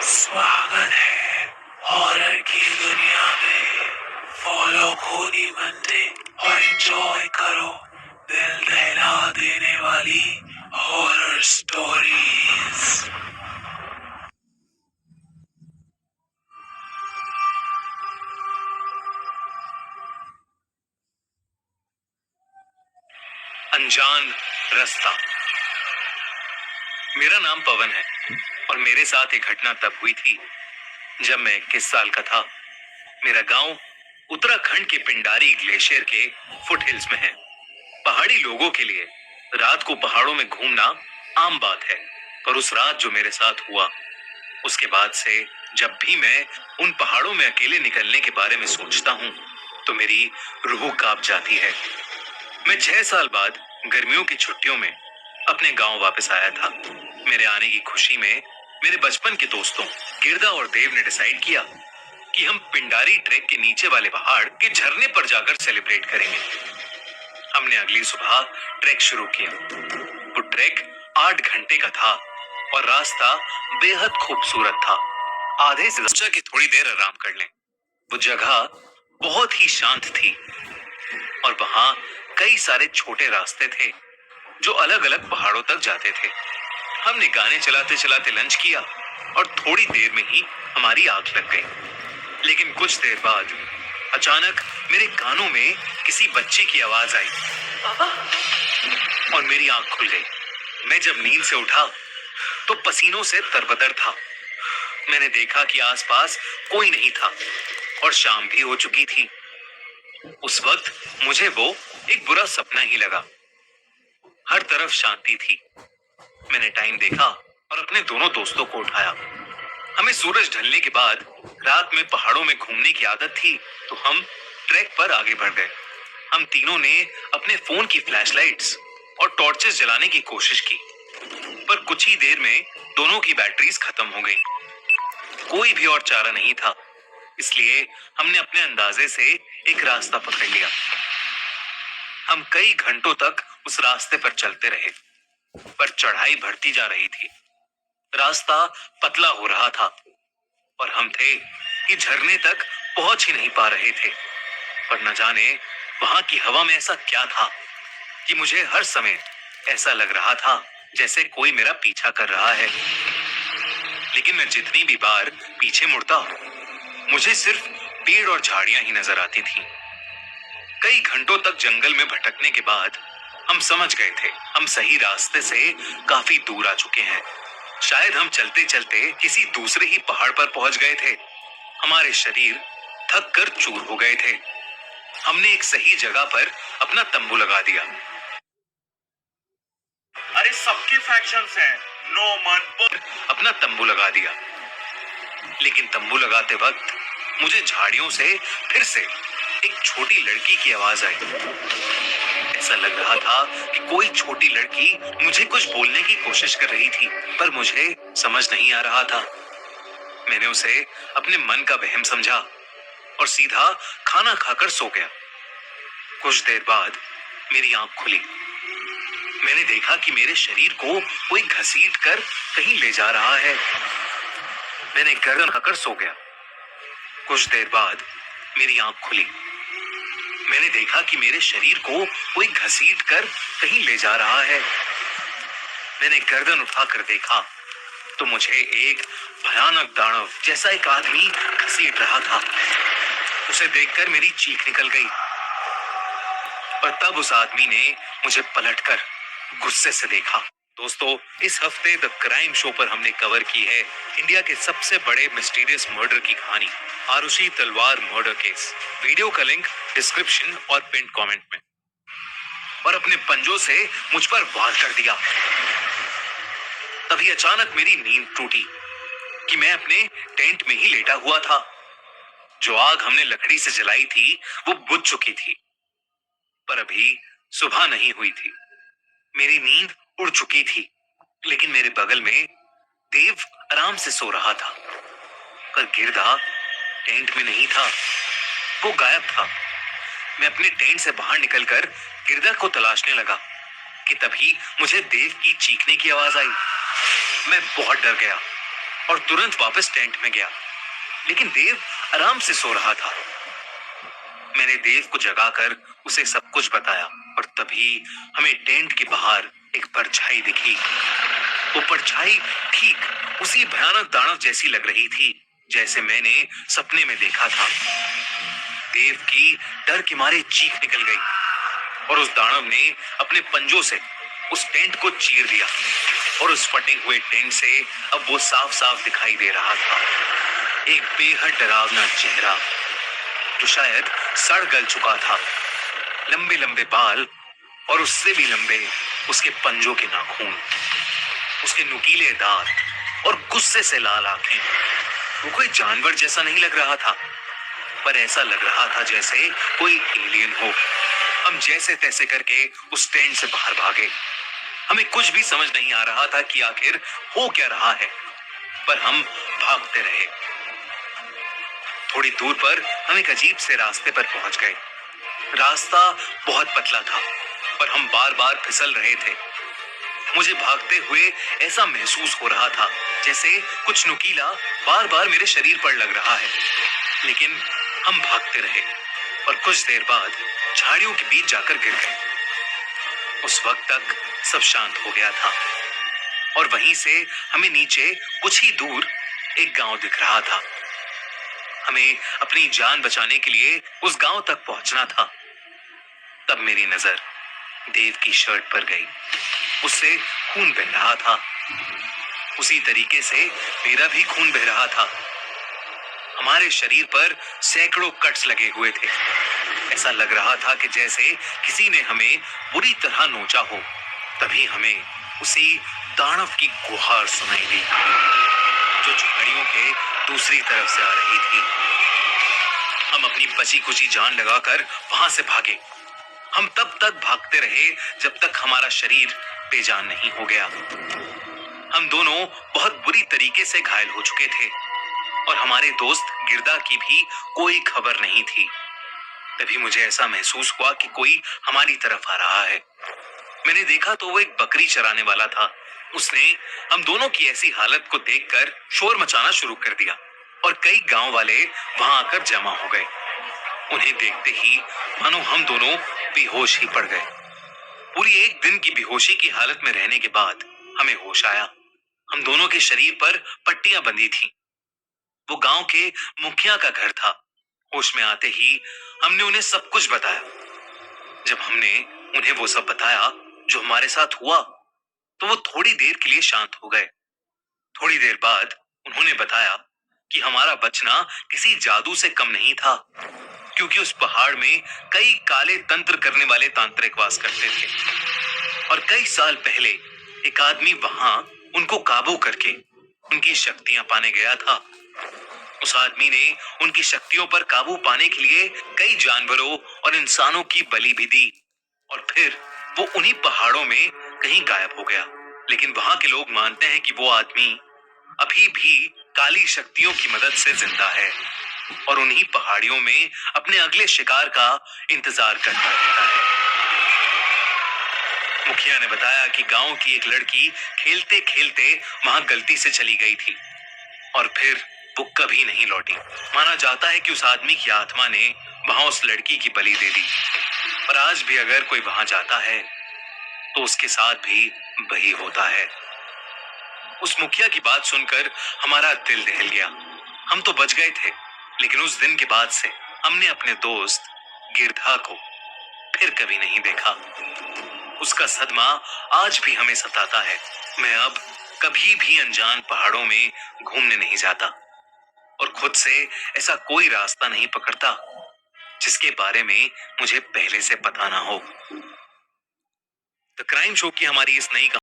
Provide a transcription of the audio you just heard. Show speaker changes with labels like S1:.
S1: स्वागत है हॉरर की दुनिया में। फॉलो खोनी बनते और एंजॉय करो दिल दहला देने वाली हॉरर स्टोरीज।
S2: अनजान रास्ता। मेरा नाम पवन है और मेरे साथ एक घटना तब हुई थी जब मैं 21 साल का था। मेरा गांव उत्तराखंड के पिंडारी ग्लेशियर के फुटहिल्स में है। पहाड़ी लोगों के लिए रात को पहाड़ों में घूमना आम बात है, पर उस रात जो मेरे साथ हुआ उसके बाद से जब भी मैं उन पहाड़ों में अकेले निकलने के बारे में सोचता हूँ तो मेरी रूह कांप जाती है। मैं 6 साल बाद गर्मियों की छुट्टियों में अपने गांव वापस आया था। मेरे आने की खुशी में मेरे बचपन के दोस्तों गिरदा और देव ने डिसाइड किया कि हम पिंडारी ट्रैक के नीचे वाले पहाड़ के झरने पर जाकर सेलिब्रेट करेंगे। हमने अगली सुबह ट्रैक शुरू किया। वो ट्रैक 8 घंटे का था और रास्ता बेहद खूबसूरत था। आधे से सोचा कि थोड़ी देर आराम कर लें। वो जगह बहुत ही शांत थी और वहां कई सारे छोटे रास्ते थे जो अलग अलग पहाड़ों तक जाते थे। हमने गाने चलाते चलाते लंच किया और थोड़ी देर में ही हमारी आंख लग गई। लेकिन कुछ देर बाद अचानक मेरे कानों में किसी बच्चे की आवाज आई और मेरी आंख खुल गई। मैं जब नींद से उठा तो पसीनों से तरबतर था। मैंने देखा कि आसपास कोई नहीं था और शाम भी हो चुकी थी। उस वक्त मुझे वो एक बुरा सपना ही लगा। हर तरफ शांति थी। मैंने टाइम देखा और अपने दोनों दोस्तों को उठाया। हमें सूरज ढलने के बाद रात में पहाड़ों में घूमने की आदत थी तो हम ट्रैक पर आगे बढ़ गए। हम तीनों ने अपने फोन की फ्लैशलाइट्स और टॉर्चेस जलाने की कोशिश की, पर कुछ ही देर में दोनों की बैटरीज खत्म हो गई। कोई भी और चारा नहीं था, इसलिए हमने अपने अंदाजे से एक रास्ता पकड़ लिया। हम कई घंटों तक उस रास्ते पर चलते रहे, पर चढ़ाई बढ़ती जा रही थी। रास्ता पतला हो रहा था और हम थे कि झरने तक पहुंच ही नहीं पा रहे थे। पर न जाने वहां की हवा में ऐसा क्या था कि मुझे हर समय ऐसा लग रहा था जैसे कोई मेरा पीछा कर रहा है। लेकिन मैं जितनी भी बार पीछे मुड़ता मुझे सिर्फ पेड़ और झाड़ियां ही नजर आती थी। कई घंटों तक जंगल में भटकने के बाद हम समझ गए थे हम सही रास्ते से काफी दूर आ चुके हैं। शायद हम चलते चलते किसी दूसरे ही पहाड़ पर पहुंच गए थे। हमारे शरीर थक कर चूर हो गए थे। हमने एक सही जगह पर अपना तंबू लगा दिया।
S3: अरे सबके फैक्शंस हैं, नो मन
S2: अपना तंबू लगा दिया। लेकिन तंबू लगाते वक्त मुझे झाड़ियों से फिर से एक छोटी लड़की की आवाज आई। ऐसा लग रहा था कि कोई छोटी लड़की मुझे कुछ बोलने की कोशिश कर रही थी, पर मुझे समझ नहीं आ रहा था। मैंने उसे अपने मन का वहम समझा और सीधा खाना खाकर सो गया। कुछ देर बाद मेरी आंख खुली। मैंने देखा कि मेरे शरीर को कोई घसीट कर कहीं ले जा रहा है। मैंने गर्दन खाकर सो गया। कुछ देर बाद मेरी आंख खुली। मैंने देखा कि मेरे शरीर को कोई घसीट कर कहीं ले जा रहा है। मैंने गर्दन उठाकर देखा तो मुझे एक भयानक दानव जैसा एक आदमी घसीट रहा था। उसे देखकर मेरी चीख निकल गई और तब उस आदमी ने मुझे पलटकर गुस्से से देखा। दोस्तों, इस हफ्ते द क्राइम शो पर हमने कवर की है इंडिया के सबसे बड़े मिस्टीरियस मर्डर की कहानी, आरुषि तलवार मर्डर केस। वीडियो का लिंक डिस्क्रिप्शन और पिन कमेंट में। और अपने पंजों से मुझ पर वार कर दिया। तभी अचानक मेरी नींद टूटी कि मैं अपने टेंट में ही लेटा हुआ था। जो आग हमने लकड़ी से जलाई थी वो बुझ चुकी थी, पर अभी सुबह नहीं हुई थी। मेरी नींद उड़ चुकी थी, लेकिन मेरे बगल में देव आराम से सो रहा था। पर गिरदा टेंट में नहीं था, वो गायब था। मैं अपने टेंट से बाहर निकलकर गिरदा को तलाशने लगा कि तभी मुझे देव की चीखने की आवाज आई। मैं बहुत डर गया और तुरंत वापस टेंट में गया, लेकिन देव आराम से सो रहा था। मैंने देव को जगाकर उसे सब कुछ बताया और तभी हमें टेंट के बाहर एक परछाई दिखी। वो परछाई ठीक उसी भयानक दानव जैसी लग रही थी जैसे मैंने सपने में देखा था। देव की डर के मारे चीख निकल गई और उस दानव ने अपने पंजों से उस टेंट को चीर दिया और उस फटे हुए टेंट से अब वो साफ साफ दिखाई दे रहा था। एक बेहद डरावना चेहरा जो शायद सड़ गल चुका था, लंबे लंबे बाल और उससे भी लंबे उसके पंजों के नाखून, उसके नुकीले दांत और गुस्से से लाल आंखें। वो कोई जानवर जैसा नहीं लग रहा था, पर ऐसा लग रहा था जैसे कोई एलियन हो। हम जैसे तैसे करके उस टेंट से बाहर भागे। हमें कुछ भी समझ नहीं आ रहा था कि आखिर हो क्या रहा है, पर हम भागते रहे। थोड़ी दूर पर हम एक अजीब से रास्ते पर पहुंच गए। रास्ता बहुत पतला था, पर हम बार बार फिसल रहे थे। मुझे भागते हुए ऐसा महसूस हो रहा था जैसे कुछ नुकीला बार बार मेरे शरीर पर लग रहा है, लेकिन हम भागते रहे और कुछ देर बाद झाड़ियों के बीच जाकर गिर गए। उस वक्त तक सब शांत हो गया था और वहीं से हमें नीचे कुछ ही दूर एक गांव दिख रहा था। हमें अपनी जान बचाने के लिए उस गांव तक पहुंचना था। तब मेरी नजर देव की शर्ट पर गई। उससे खून बह रहा था। उसी तरीके से मेरा भी खून बह रहा था। हमारे शरीर पर सैकड़ों कट्स लगे हुए थे। ऐसा लग रहा था कि जैसे किसी ने हमें बुरी तरह नोचा हो। तभी हमें उसी दानव की गुहार सुनाई दी जो झाड़ियों के दूसरी तरफ से आ रही थी। हम अपनी बची कुची जान लगाकर वहां से भागे। हम तब तक भागते रहे जब तक हमारा शरीर बेजान नहीं हो गया। हम दोनों बहुत बुरी तरीके से घायल हो चुके थे और हमारे दोस्त गिरदा की भी कोई खबर नहीं थी। तभी मुझे ऐसा महसूस हुआ कि कोई हमारी तरफ आ रहा है। मैंने देखा तो वो एक बकरी चराने वाला था। उसने हम दोनों की ऐसी हालत को देखकर शोर मचाना शुरू कर दिया और कई गांव वाले वहां आकर जमा हो गए। उन्हें देखते ही मानो हम दोनों बेहोश ही पड़ गए। पूरी एक दिन की बेहोशी की हालत में रहने के बाद हमें होश आया। हम दोनों के शरीर पर पट्टियां बंधी थी। वो गांव के मुखिया का घर था। होश में आते ही हमने उन्हें सब कुछ बताया। जब हमने उन्हें वो सब बताया जो हमारे साथ हुआ, तो वो थोड़ी देर के लिए शांत हो गए। थोड़ी देर बाद उन्होंने बताया कि हमारा बचना किसी जादू से कम नहीं था, क्योंकि उस पहाड़ में कई काले तंत्र करने वाले तांत्रिक वास करते थे और कई साल पहले एक आदमी वहां उनको काबू करके उनकी शक्तियां पाने गया था। उस आदमी ने उनकी शक्तियों पर काबू पाने के लिए कई जानवरों और इंसानों की बलि भी दी और फिर वो उन्हीं पहाड़ों में कहीं गायब हो गया। लेकिन वहां के लोग मानते हैं कि वो आदमी अभी भी काली शक्तियों की मदद से जिंदा है और उन्हीं पहाड़ियों में अपने अगले शिकार का इंतजार करता रहता है। मुखिया ने बताया कि गांव की एक लड़की खेलते खेलते वहां गलती से चली गई थी और फिर वो कभी नहीं लौटी। माना जाता है कि उस आदमी की आत्मा ने वहां उस लड़की की बलि दे दी, पर आज भी अगर कोई वहां जाता है तो उसके साथ भी वही होता है। उस मुखिया की बात सुनकर हमारा दिल दहल गया। हम तो बच गए थे, लेकिन उस दिन के बाद से हमने अपने दोस्त गिरधा को फिर कभी नहीं देखा। उसका सदमा आज भी हमें सताता है। मैं अब कभी भी अनजान पहाड़ों में घूमने नहीं जाता और खुद से ऐसा कोई रास्ता नहीं पकड़ता जिसके बारे में मुझे पहले से पता ना हो। द क्राइम शो की हमारी इस नई